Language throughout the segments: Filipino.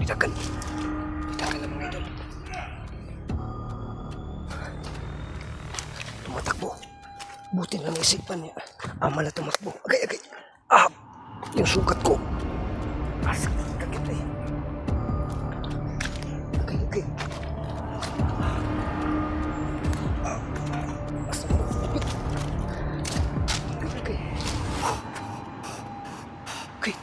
Bitakan. Bitakan lang mga idol. Tumatakbo. Buti na naisipan niya. Ama na tumakbo. Agay, agay. Ah! Yung sugat ko. Sakit kagit eh. Agay, agay. Basta mo. Lapit. Agay, agay. Agay.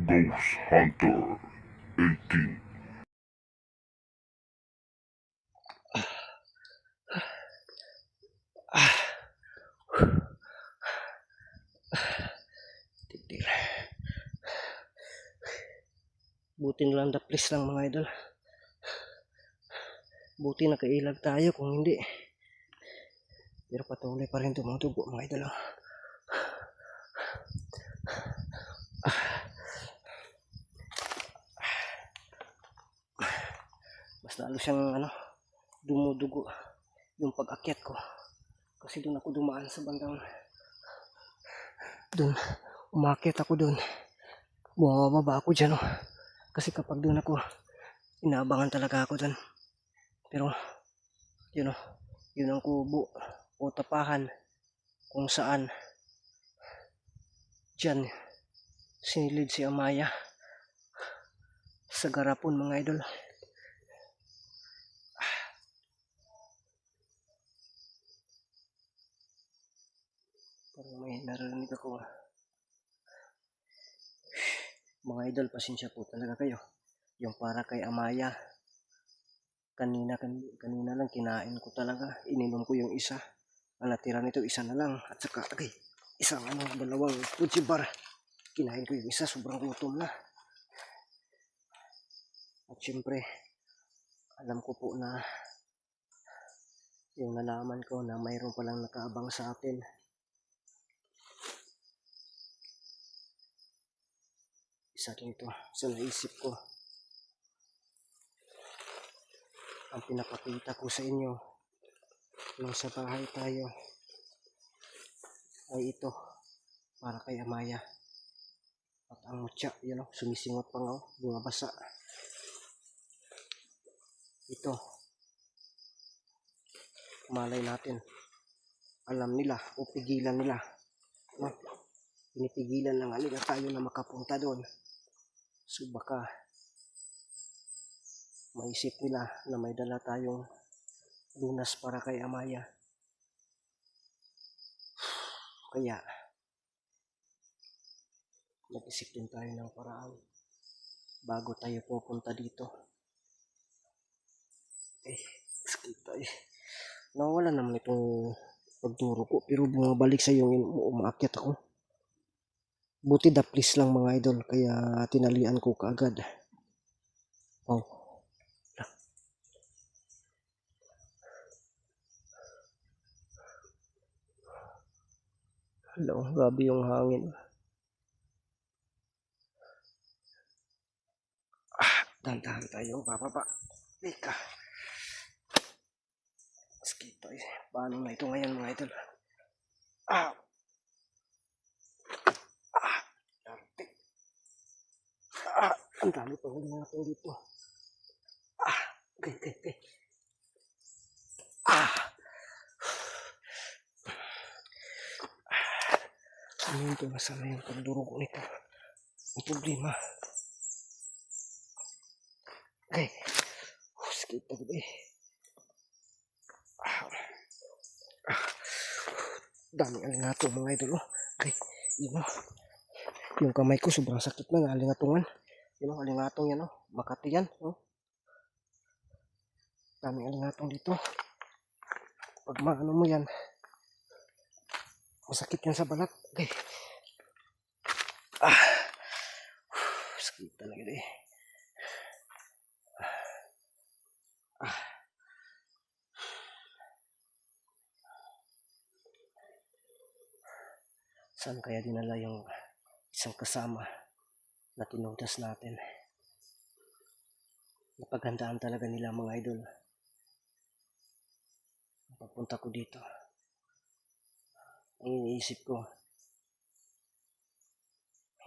Ghost Hunter 18. Titir. Buti na lang daplis lang mga idol. Buti nakailag tayo, kung hindi. Pero patuloy pa rin tumutubo mga idol. Mas lalo siyang dumudugo yung pag-akyat ko. Kasi doon ako dumaan sa bandang doon. Umakyat ako doon. Bumababa ako dyan. Kasi kapag doon ako, inaabangan talaga ako doon. Pero, yun ang kubo o tapahan kung saan dyan sinilid si Amaya sa garapon mga idol. Parang may narinig ako. Mga idol, pasensya po talaga kayo. Yung para kay Amaya. Kanina lang kinain ko talaga. Ininom ko yung isa. Ang natira nito isa na lang. At saka isang dalawang Fuji bar. Kinain ko yung isa, sobrang gutom na. At syempre, alam ko po na yung nalaman ko na mayroon palang nakaabang sa atin. Isa dito sa naisip ko. Ang pinapakita ko sa inyo nung sa bahay tayo ay ito para kay Amaya. At ang mutya, sumisingot pa nga, bumabasa. Ito, malay natin, alam nila o pigilan nila. Pinipigilan na nga nila tayo na makapunta doon. So baka maisip nila na may dala tayong lunas para kay Amaya. Kaya, nag-isip din tayo ng paraan bago tayo pupunta dito. Sakit tayo. Nawala naman itong pagturo ko, pero bumabalik sa yung umaakyat ako. Buti daplis lang mga idol, kaya tinalian ko kaagad. Wow. Hello, grabe yung hangin. Dahan-dahan tayo, bababa. Teka. Sakit tayo. Paano na ito ngayon mga idol? Ang dami pa huli natin dito. Okay. Ano yung tumasama yung pagdurog nito? Ang problema. Okay. Sakit na gabi. Daming alingatong mga idol. Okay. Yung kamay ko sobrang sakit na alingatungan. Alingatong yan. Makati yan. Daming alingatong dito. Pag maano mo yan, masakit yan sa balat. Okay. Sakit talaga eh. Saan kaya dinala yung isang kasama na tinudas natin? Napaghandaan talaga nila mga idol. Pagpunta ko dito, ang iniisip ko,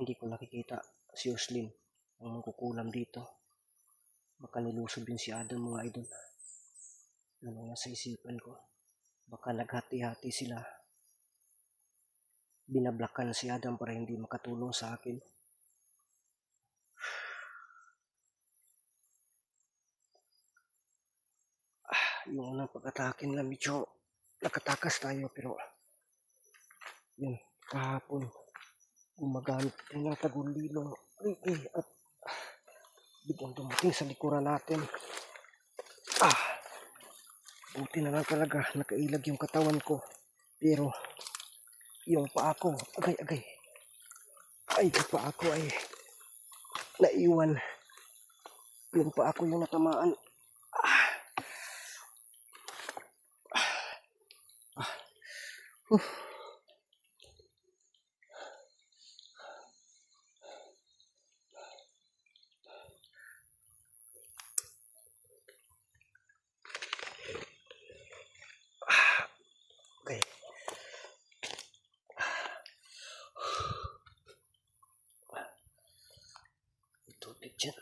hindi ko nakikita si Oslin ang mangkukulam dito. Baka nilusob yun si Adam mga idol. Yun ang nasa isipan ko. Baka naghati-hati sila. Binablakan si Adam para hindi makatulong sa akin. Yung unang pag-atake nila medyo nakatakas tayo pero yun, kahapon gumagamit ng tagulilong Ricky at biglang dumating sa likuran natin. Buti na lang talaga nakailag yung katawan ko pero yung paa ko agay-agay ay yung paa ko ay naiwan, yung paa ko yung natamaan. Okay. Tubig dyan.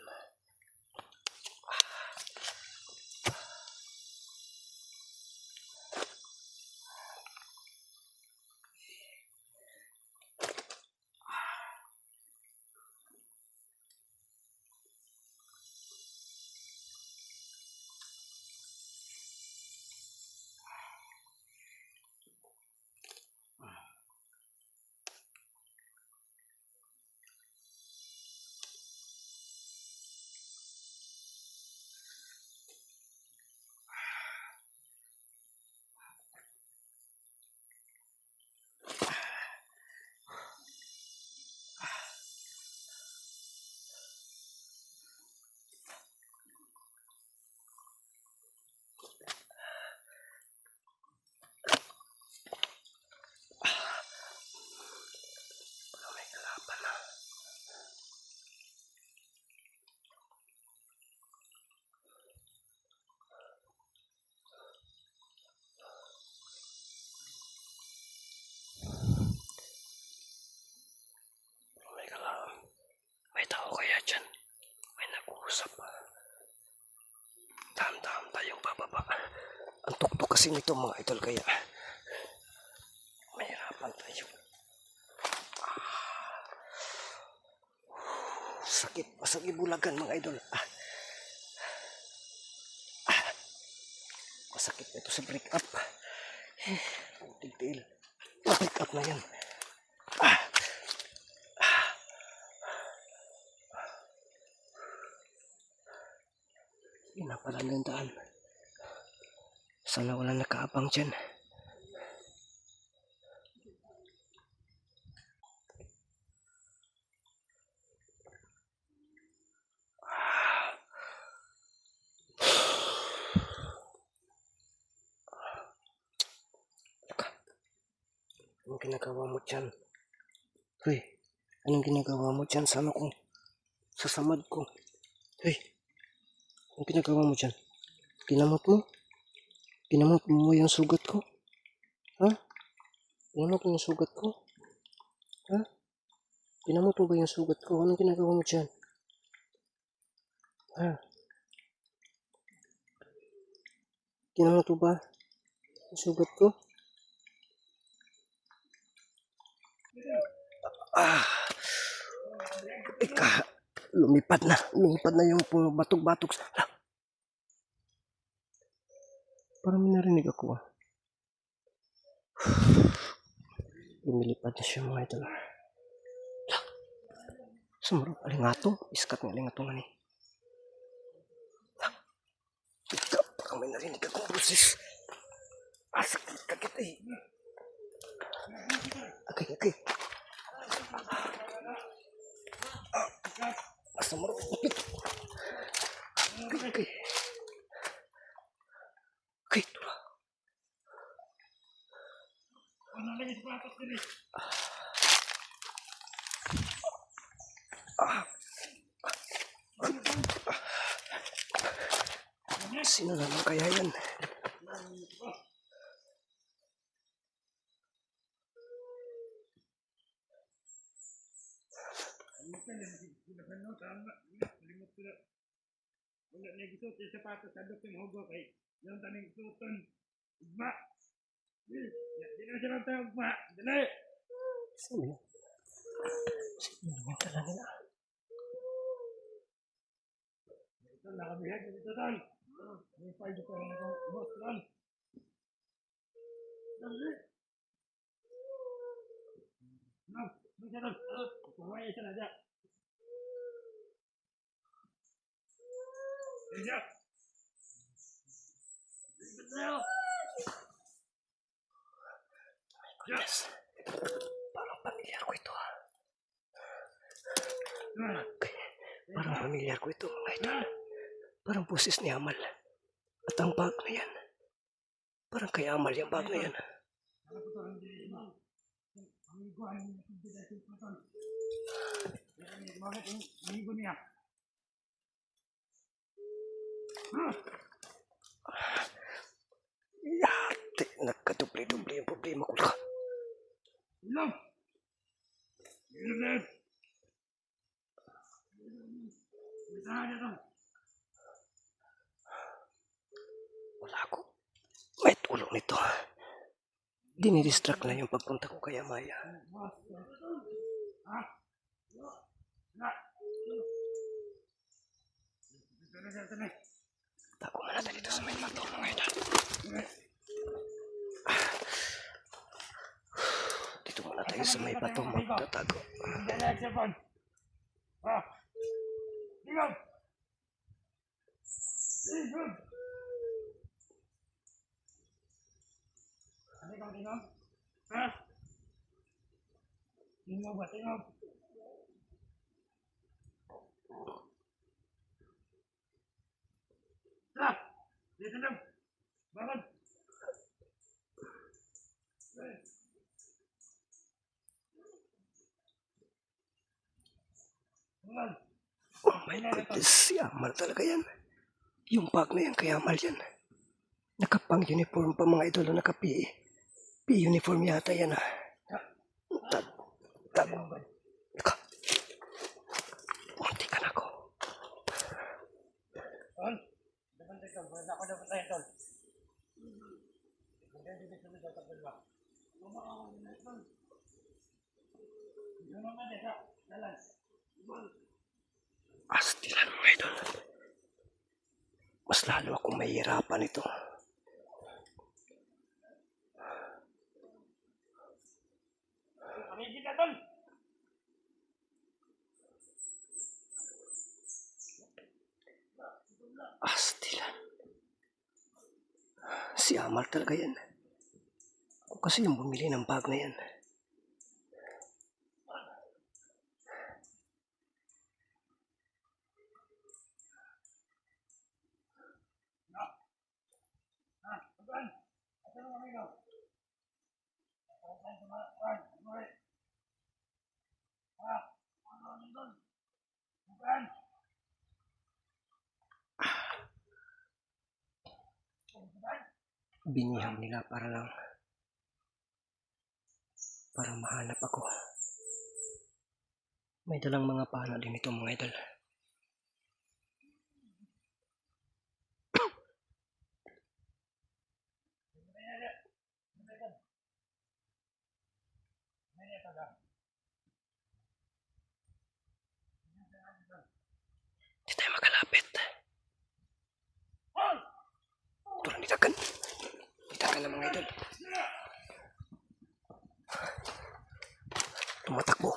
May kalaban na. May kalaban. May tao kaya dyan? May nag-uusap. Dahan-dahan tayong bababa. Ang tuktok kasi nito mga idol kaya mahirapan tayo. Sakit, masakit bulagan mga idol. Masakit na ito sa break up. Tigtil. Break up na yan. Yun na pala ng daan. Sana walang nakaabang dyan. Anong ginagawa mo dyan? Hoy, anong ginagawa mo dyan? Sana kung sasamad ko. Hoy, anong ginagawa mo dyan? Kinamot mo? Kinamot mo yung sugat ko? Ha? Kinamot mo yung sugat ko? Ha? Kinamot mo ba yung sugat ko? Anong ginagawa mo dyan? Ha? Kinamot mo ba yung sugat ko? Lumipad na yung batok-batok. Parang may narinig ako Lumilipad na siya mga idol. Sumarap alingato. Iskat ng alingato nga ni. Parang may narinig akong boses. Sakit eh. Okay. Sumarap. Okay. Okay, tula. Sino naman kaya yan? Wala na gisuot yung sapatos sa dok yung hugo kay yung taning suoton. Ugma. Di na siya lang tayo ugma. Dali. Sino yun? Sino naman tala nila? Ito nakabihag dito tol. May pwede pa rin akong boss tol. Dali. No, no siya tol. Kukuha siya na dyan. Iya. Yes. Parang pamilyar ko ito. Parang pamilyar ko ito mga idol. Parang boses ni Amal. At ang bag na yan. Parang kay Amal yung bag na yan. Amigo niya. Yate, nagkadubli-dubli yung problema ko. Ilong. Ilong. Wala ako. May tulong nito. Dinidistract na yung pagpunta ko kay Amaya. Tago mo natin dito sa may bato mga idol. Dito muna tayo sa may bato magtatago. Tingog ba? Tingog. Ah! Dito na. Bakit? Oh my goodness, si Amal talaga yan. Yung bag na yan kay Amal yan. Nakapang uniform pa mga idol, naka-PE. PE uniform yata yan ah. Ka. Munti ka na ako. Tol? Dapat tayo, tol. Wala ako dapat tayo, tol. Hindi dito sa dapat dalawa. Ano naman dito? Dalan. Astilan mga idol. Mas lalo akong mahihirapan ito. Kami dito, tol. Astilan. Si Amal talaga yan. Ako kasi yung bumili ng bag na yan. Bukan. Ito na kami ko. Bukan sama. Bukan. Bukan. Ano tol? Bukan. Biniham nila para mahanap ako. May dalang mga pala din ito mga idol. Di tayo makalapit. Turang ditakan. Ditakan na mga idol. Tumatakbo.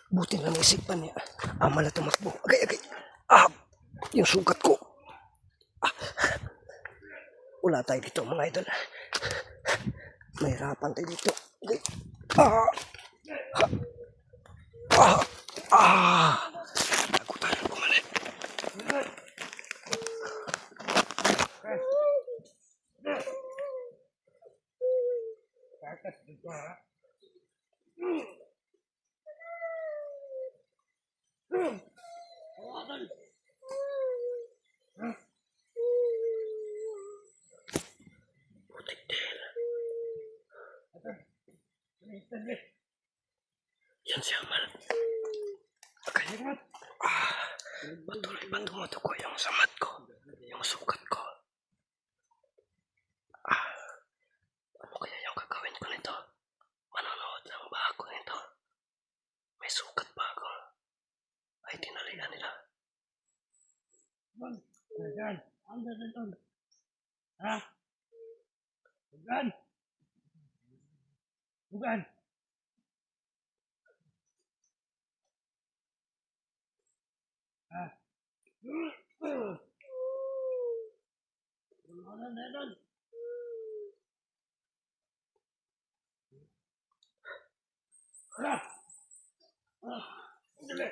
Buti na naisipan niya. Amal na tumakbo. Agay. Yung sugat ko. Wala tayo dito mga idol. Mahirapan tayo dito. Agay. Tago tayo bumalik. Kakas dito ha. Yan siya, mal. Okay. Patuloy ba tumutuko yung samat ko? Yung sukat ko? Ano kaya yung gagawin ko nito? Manonood lang ba ako nito? May sukat ba ako? Ay, tinalian nila. Bukan. Anda nonton. Hah? Bukan. Bukan. Hah? Mana nonton? Hah? Dali.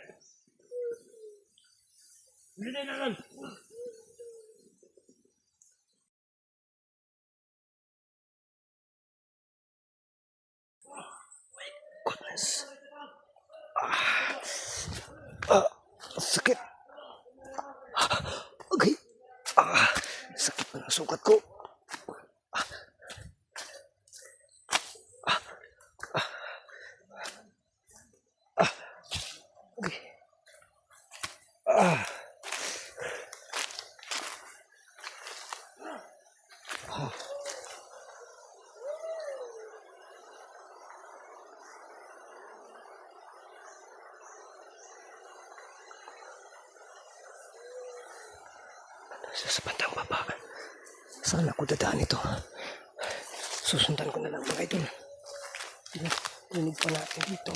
Dali nonton. Goodness. Sakit. Okay. Sakit pa ng sukat ko. Okay. Sa bandang baba. Saan ako dadaan ito? Susundan ko na lang mga idol. Rinig pa natin dito.